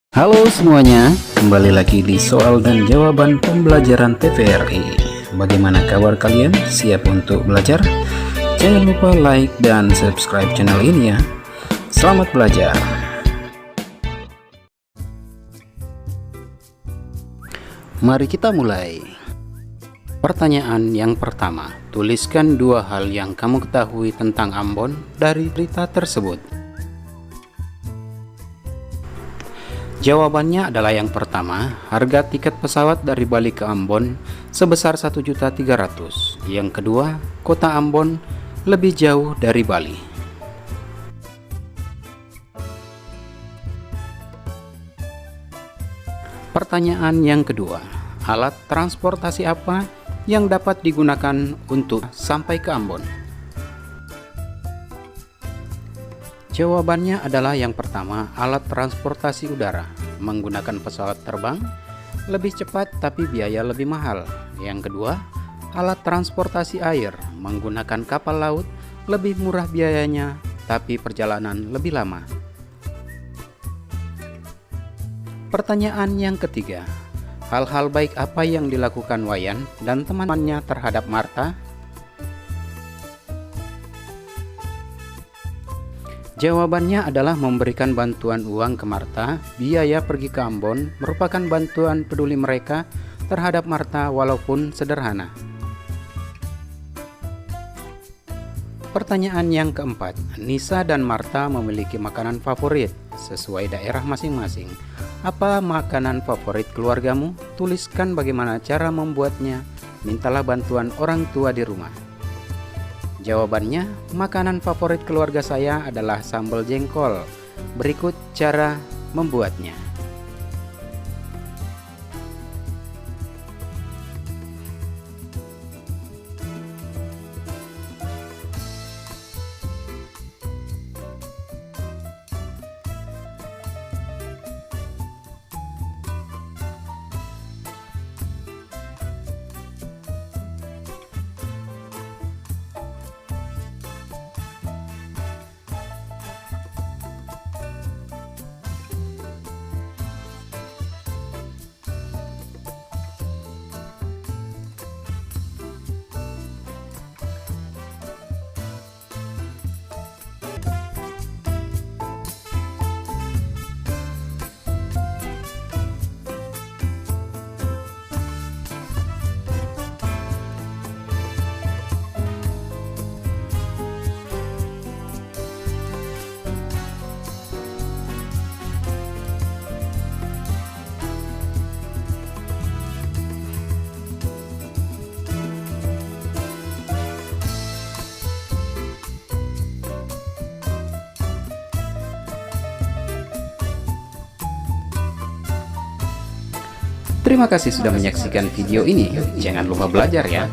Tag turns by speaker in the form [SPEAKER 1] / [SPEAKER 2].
[SPEAKER 1] Halo semuanya, kembali lagi di soal dan jawaban pembelajaran TVRI. Bagaimana kabar kalian? Siap untuk belajar? Jangan lupa like dan subscribe channel ini ya. Selamat belajar. Mari kita mulai. Pertanyaan yang pertama, tuliskan dua hal yang kamu ketahui tentang Ambon dari berita tersebut. Jawabannya adalah yang pertama, harga tiket pesawat dari Bali ke Ambon sebesar 1.300.000. Yang kedua, kota Ambon lebih jauh dari Bali. Pertanyaan yang kedua, alat transportasi apa yang dapat digunakan untuk sampai ke Ambon? Jawabannya adalah yang pertama, alat transportasi udara, menggunakan pesawat terbang, lebih cepat tapi biaya lebih mahal. Yang kedua, alat transportasi air, menggunakan kapal laut, lebih murah biayanya tapi perjalanan lebih lama. Pertanyaan yang ketiga, hal-hal baik apa yang dilakukan Wayan dan teman-temannya terhadap Martha? Jawabannya adalah memberikan bantuan uang ke Martha. Biaya pergi ke Ambon merupakan bantuan peduli mereka terhadap Martha walaupun sederhana. Pertanyaan yang keempat, Nisa dan Martha memiliki makanan favorit sesuai daerah masing-masing. Apa makanan favorit keluargamu? Tuliskan bagaimana cara membuatnya. Mintalah bantuan orang tua di rumah. Jawabannya, makanan favorit keluarga saya adalah sambal jengkol. Berikut cara membuatnya. Terima kasih sudah menyaksikan video ini. Jangan lupa belajar ya.